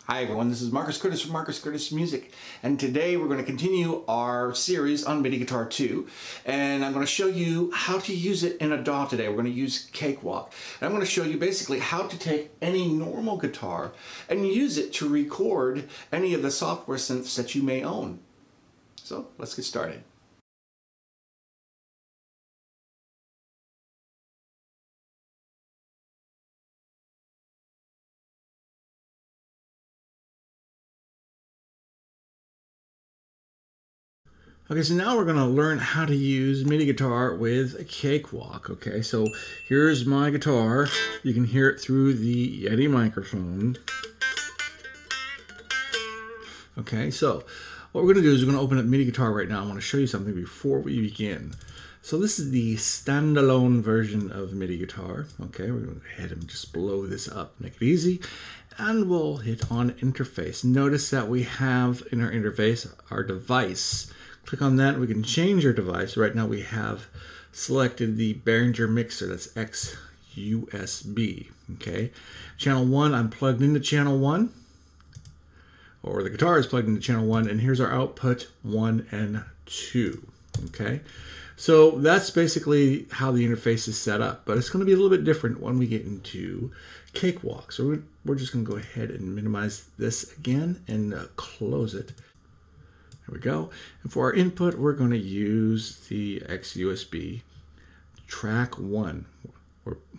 Hi everyone, this is Marcus Curtis from Marcus Curtis Music, and today we're going to continue our series on Midi Guitar 2, and I'm going to show you how to use it in a DAW today. We're going to use Cakewalk, and I'm going to show you basically how to take any normal guitar and use it to record any of the software synths that you may own. So let's get started. Okay, so now we're going to learn how to use Midi Guitar with a Cakewalk. Okay, so here's my guitar. You can hear it through the Yeti microphone. Okay, so what we're going to do is we're going to open up Midi Guitar right now. I want to show you something before we begin. So this is the standalone version of Midi Guitar. Okay, we're going to go ahead and just blow this up, make it easy. And we'll hit on interface. Notice that we have in our interface our device. Click on that, we can change our device. Right now we have selected the Behringer mixer, that's XUSB, okay? Channel 1, I'm plugged into channel 1, or the guitar is plugged into channel 1, and here's our output 1 and 2, okay? So that's basically how the interface is set up, but it's going to be a little bit different when we get into Cakewalk. So we're just going to go ahead and minimize this again and close it. There we go. And for our input, we're going to use the XUSB track 1.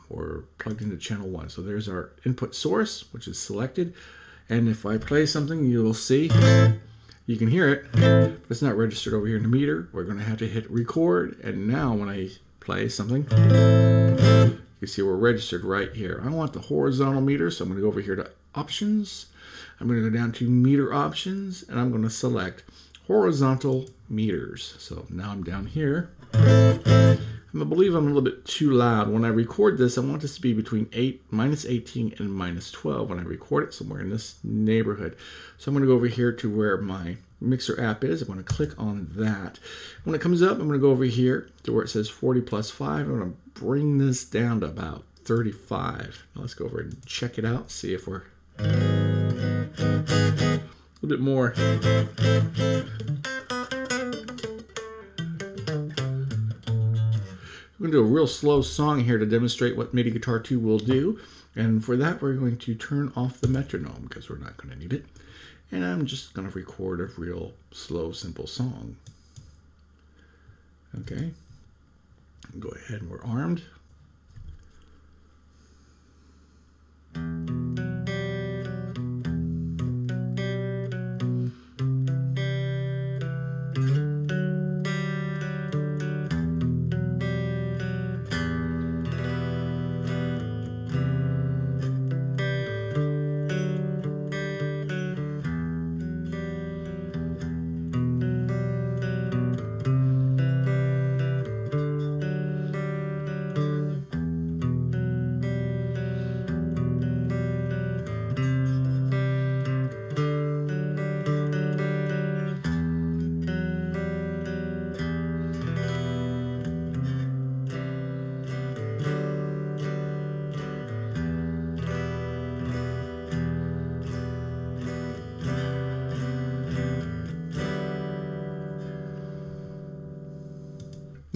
We're plugged into channel 1. So there's our input source, which is selected. And if I play something, you'll see, you can hear it, but it's not registered over here in the meter. We're going to have to hit record. And now when I play something, you see we're registered right here. I want the horizontal meter, so I'm going to go over here to options. I'm going to go down to meter options, and I'm going to select horizontal meters. So now I'm down here. I believe I'm a little bit too loud. When I record this, I want this to be between -18 and -12 when I record it, somewhere in this neighborhood. So I'm going to go over here to where my mixer app is. I'm going to click on that. When it comes up, I'm going to go over here to where it says 40+5. I'm going to bring this down to about 35. Now let's go over and check it out, see if we're a little bit more. We're going to do a real slow song here to demonstrate what Midi Guitar 2 will do. And for that, we're going to turn off the metronome because we're not going to need it. And I'm just going to record a real slow, simple song. Okay. Go ahead and we're armed.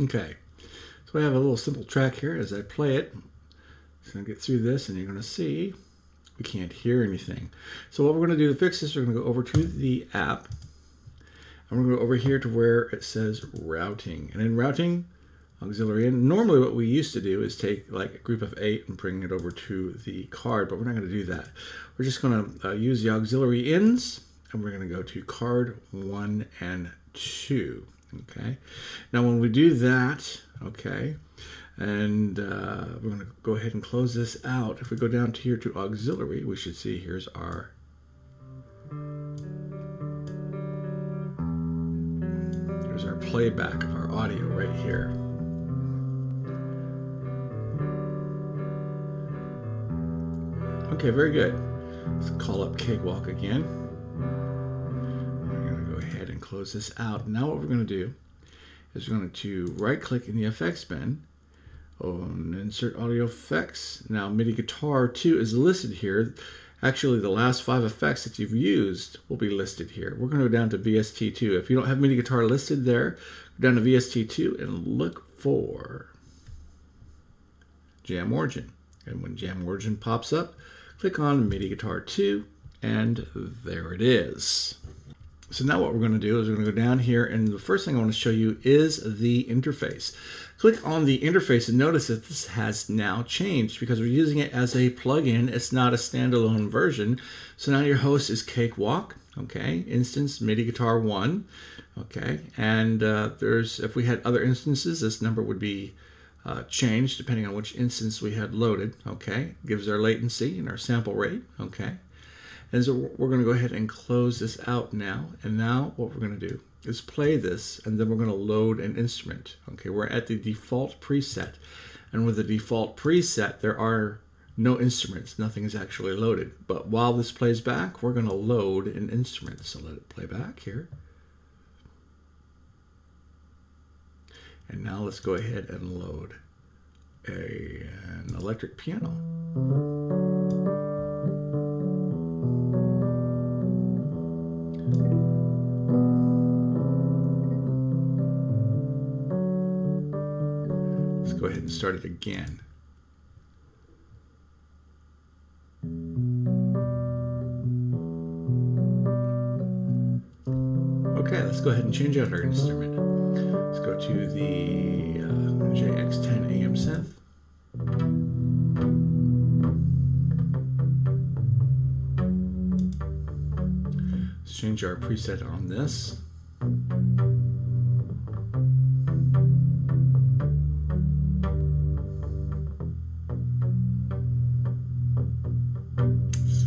Okay, so I have a little simple track here. As I play it, I'm going to get through this and you're going to see we can't hear anything. So what we're going to do to fix this, we're going to go over to the app. And we're going to go over here to where it says routing. And in routing, auxiliary in, normally what we used to do is take like a group of 8 and bring it over to the card, but we're not going to do that. We're just going to use the auxiliary ins, and we're going to go to card 1 and 2. Okay, now when we do that, okay, and we're going to go ahead and close this out. If we go down to here to auxiliary, we should see here's our playback of our audio right here. Okay, very good. Let's call up Cakewalk again. Close this out. Now what we're going to do is we're going to right click in the effects bin and insert audio effects. Now Midi Guitar 2 is listed here Actually, the last 5 effects that you've used will be listed here. We're going to go down to VST2. If you don't have MIDI Guitar listed there, go down to VST2 and look for Jam Origin. And when Jam Origin pops up, click on MIDI Guitar 2, and there it is. So now what we're going to do is we're going to go down here, and the first thing I want to show you is the interface. Click on the interface and notice that this has now changed because we're using it as a plugin. It's not a standalone version. So now your host is Cakewalk, okay, instance MIDI Guitar 1, okay, and if we had other instances, this number would be changed depending on which instance we had loaded, okay, gives our latency and our sample rate, okay. And so we're going to go ahead and close this out now. And now what we're going to do is play this, and then we're going to load an instrument. Okay, we're at the default preset. And with the default preset, there are no instruments. Nothing is actually loaded. But while this plays back, we're going to load an instrument. So let it play back here. And now let's go ahead and load an electric piano. Go ahead and start it again. Okay, let's go ahead and change out our instrument. Let's go to the JX10 AM synth. Let's change our preset on this.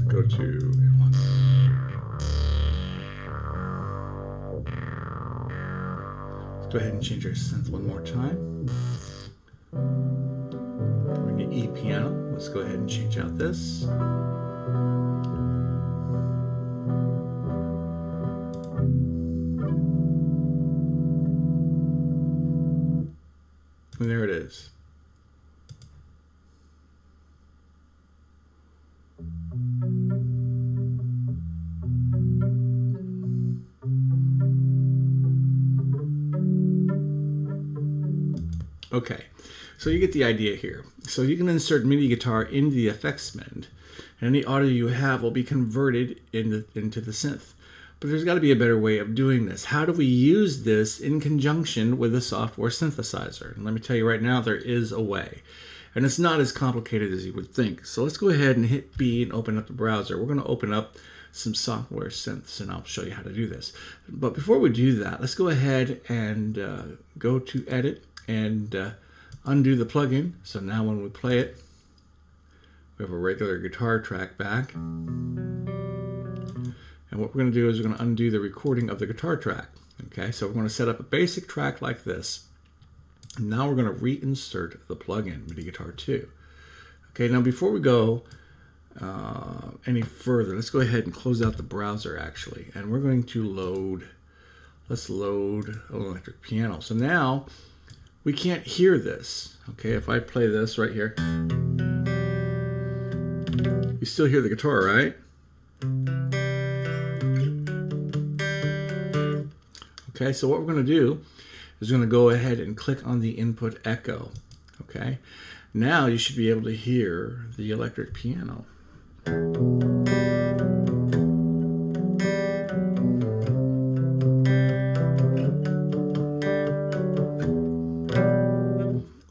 Go to let's go ahead and change our synth one more time. We're in the E piano. Let's go ahead and change out this. And there it is. Okay, so you get the idea here. So you can insert MIDI guitar into the effects menu, and any audio you have will be converted into the synth. But there's got to be a better way of doing this. How do we use this in conjunction with a software synthesizer? And let me tell you right now, there is a way. And it's not as complicated as you would think. So let's go ahead and hit B and open up the browser. We're going to open up some software synths, and I'll show you how to do this. But before we do that, let's go ahead and go to Edit and undo the plugin. So now when we play it, we have a regular guitar track back. And what we're going to do is we're going to undo the recording of the guitar track. Okay, so we're going to set up a basic track like this. And now we're going to reinsert the plugin, MIDI Guitar 2. Okay, now before we go any further, let's go ahead and close out the browser actually. And we're going to load, let's load an electric piano. So now we can't hear this. Okay, if I play this right here, you still hear the guitar, right? Okay, so what we're going to do is we're going to go ahead and click on the input echo. Okay, now you should be able to hear the electric piano.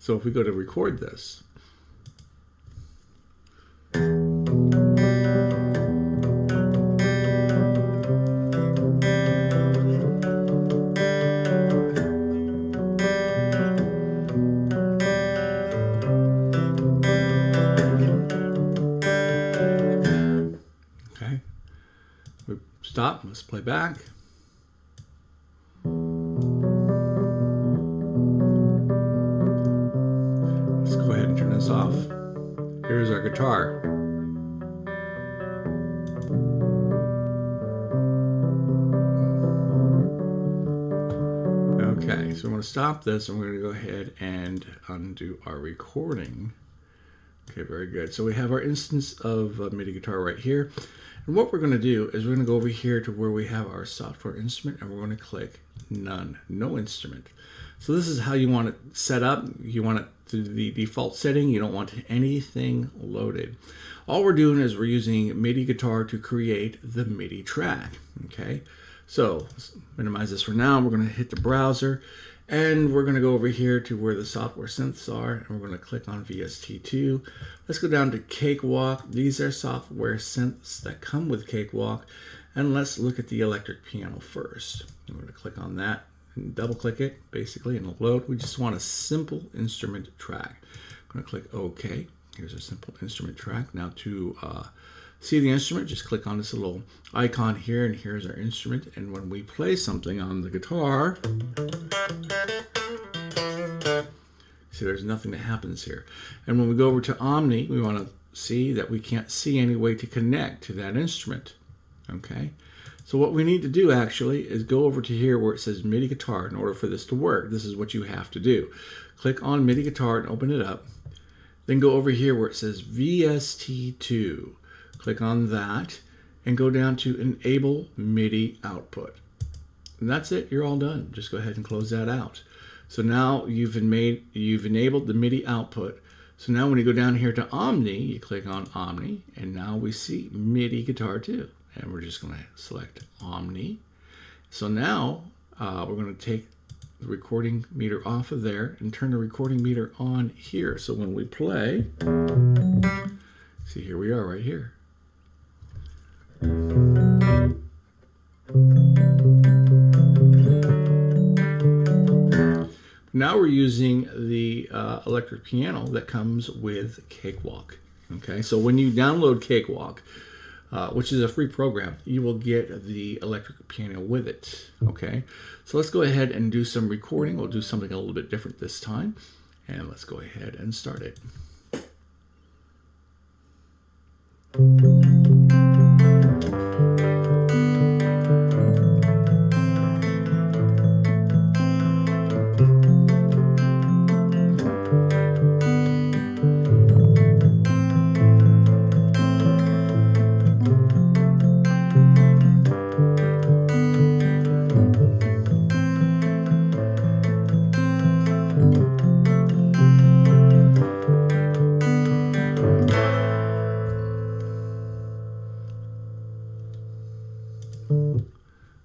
So if we go to record this, okay, we stop, let's play back. Off. Here's our guitar. Okay, so we're going to stop this and we're going to go ahead and undo our recording Okay, very good. So we have our instance of MIDI guitar right here. And what we're going to do is we're going to go over here to where we have our software instrument, and we're going to click None, no instrument. So this is how you want it set up. You want it to the default setting. You don't want anything loaded. All we're doing is we're using MIDI guitar to create the MIDI track. Okay, so let's minimize this for now. We're going to hit the browser, and we're going to go over here to where the software synths are, and we're going to click on VST2. Let's go down to Cakewalk. These are software synths that come with Cakewalk. And let's look at the electric piano first. I'm going to click on that and double click it, basically, and it'll load. We just want a simple instrument track. I'm going to click OK. Here's a simple instrument track. Now to see the instrument, just click on this little icon here, and here's our instrument. And when we play something on the guitar, see, there's nothing that happens here. And when we go over to Omni, we want to see that we can't see any way to connect to that instrument. Okay, so what we need to do actually is go over to here where it says MIDI guitar. In order for this to work, this is what you have to do. Click on MIDI guitar and open it up. Then go over here where it says VST2. Click on that and go down to Enable MIDI Output. And that's it. You're all done. Just go ahead and close that out. So now you've enabled the MIDI output. So now when you go down here to Omni, you click on Omni, and now we see MIDI guitar too. And we're just going to select Omni. So now we're going to take the recording meter off of there and turn the recording meter on here. So when we play, see, here we are right here. Now we're using the electric piano that comes with Cakewalk. Okay, so when you download Cakewalk, which is a free program, you will get the electric piano with it. Okay, so let's go ahead and do some recording. We'll do something a little bit different this time, and let's go ahead and start it.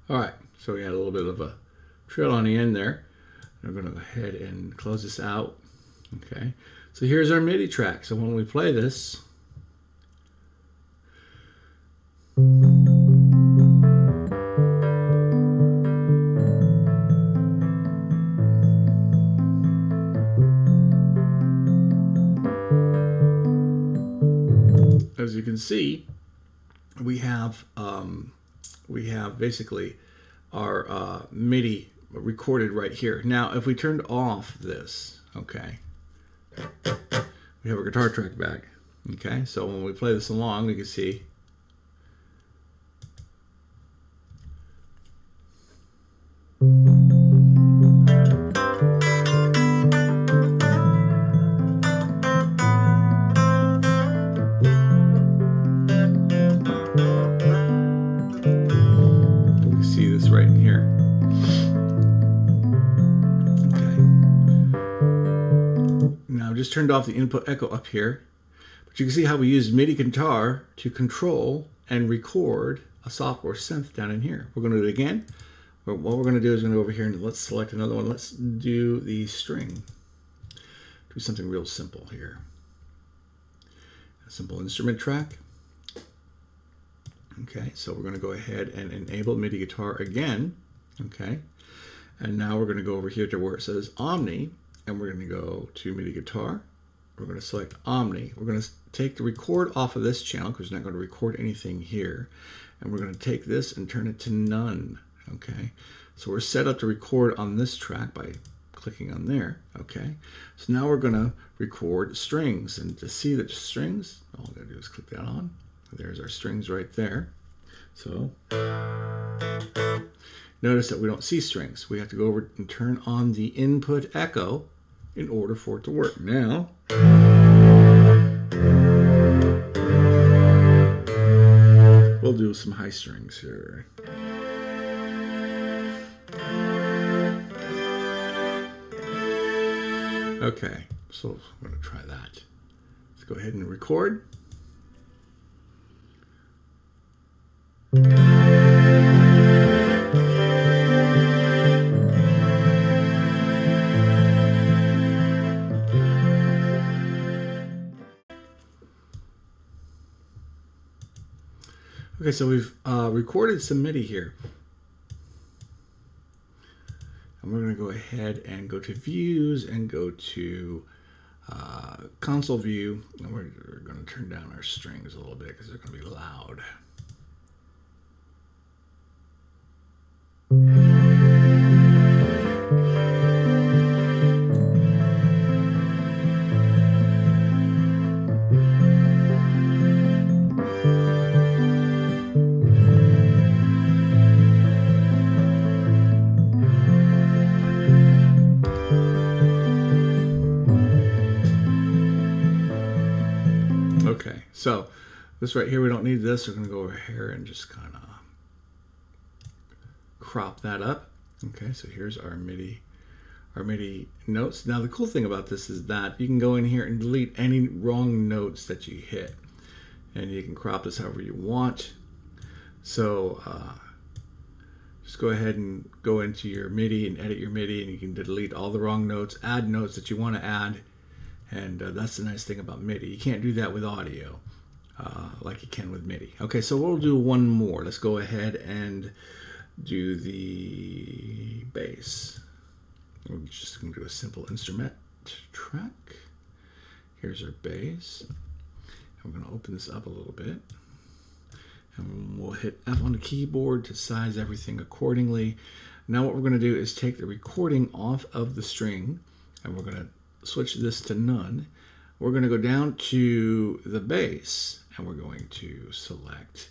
All right, so we had a little bit of a trail on the end there. I'm going to go ahead and close this out. Okay, so here's our MIDI track. So when we play this, as you can see, we have basically our MIDI recorded right here. Now, if we turned off this, okay, we have our guitar track back. Okay, so when we play this along, we can see right in here. Okay. Now I've just turned off the input echo up here, but you can see how we use MIDI guitar to control and record a software synth down in here. We're going to do it again. What we're going to do is going to go over here and let's select another one. Let's do the string. Do something real simple here. A simple instrument track. Okay, so we're going to go ahead and enable MIDI guitar again. Okay, and now we're going to go over here to where it says Omni, and we're going to go to MIDI guitar. We're going to select Omni. We're going to take the record off of this channel because we're not going to record anything here, and we're going to take this and turn it to none. Okay, so we're set up to record on this track by clicking on there. Okay, so now we're going to record strings, and to see the strings, all I got to do is click that on. There's our strings right there. So notice that we don't see strings. We have to go over and turn on the input echo in order for it to work. Now do some high strings here. Okay, so I'm going to try that. Let's go ahead and record. Okay, so we've recorded some MIDI here. And we're going to go ahead and go to Views and go to Console View. And we're going to turn down our strings a little bit because they're going to be loud. Okay, so this right here, we don't need this. We're going to go over here and just kind of crop that up. Okay, so here's our MIDI notes. Now the cool thing about this is that you can go in here and delete any wrong notes that you hit, and you can crop this however you want. So just go ahead and go into your MIDI and edit your MIDI, and you can delete all the wrong notes, add notes that you want to add. And that's the nice thing about MIDI. You can't do that with audio like you can with MIDI. Okay, so we'll do one more. Let's go ahead and do the bass. We're just going to do a simple instrument track. Here's our bass. And we're going to open this up a little bit. And we'll hit F on the keyboard to size everything accordingly. Now what we're going to do is take the recording off of the string, and we're going to switch this to none. We're going to go down to the bass, and we're going to select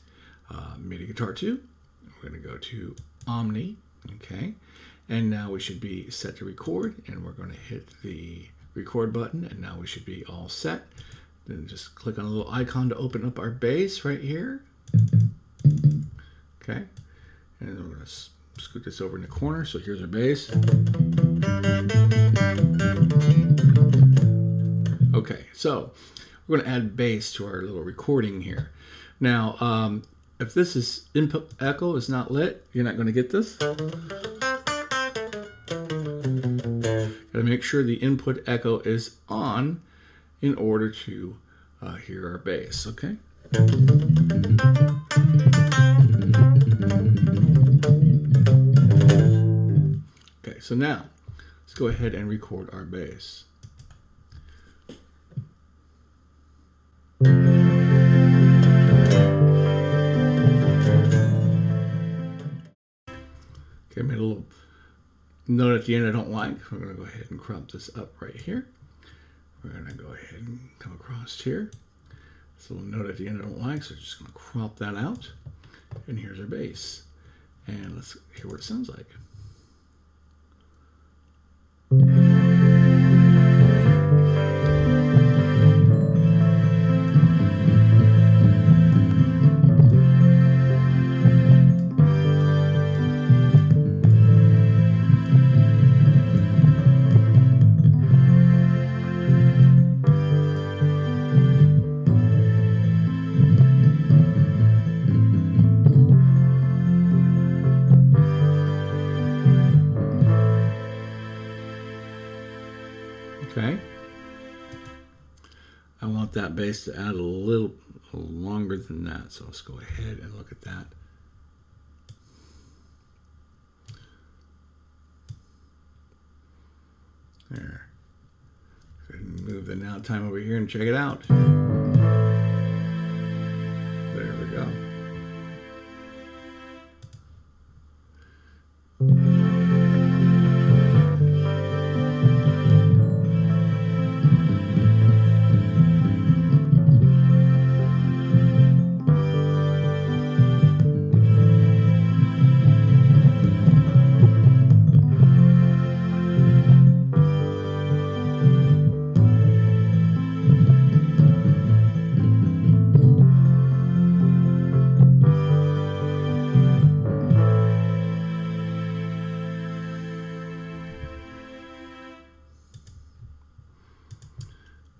MIDI Guitar 2. We're going to go to Omni, okay? And now we should be set to record, and we're going to hit the record button, and now we should be all set. Then just click on a little icon to open up our bass right here. Okay, and then we're going to scoot this over in the corner. So here's our bass. Okay, so we're going to add bass to our little recording here. Now, if this is input echo is not lit, you're not going to get this. Got to make sure the input echo is on in order to hear our bass, okay? Okay, so now let's go ahead and record our bass. Okay, made a little note at the end I don't like. We're going to go ahead and crop this up right here. We're going to go ahead and come across here. This little note at the end I don't like, so just going to crop that out. And here's our bass. And let's hear what it sounds like. Okay, I want that bass to add a little longer than that, so let's go ahead and look at that. There. Go ahead and move the now time over here and check it out. There we go.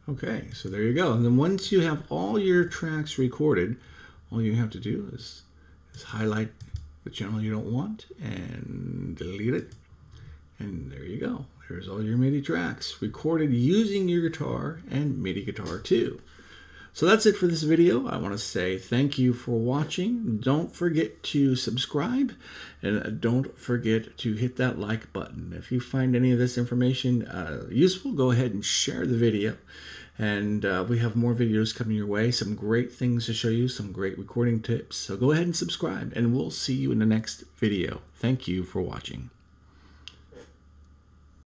Okay, so there you go. And then once you have all your tracks recorded, all you have to do is highlight the channel you don't want and delete it. And there you go. There's all your MIDI tracks recorded using your guitar and Midi Guitar 2. So that's it for this video. I want to say thank you for watching. Don't forget to subscribe and don't forget to hit that like button. If you find any of this information useful, go ahead and share the video. And we have more videos coming your way, some great things to show you, some great recording tips. So go ahead and subscribe and we'll see you in the next video. Thank you for watching.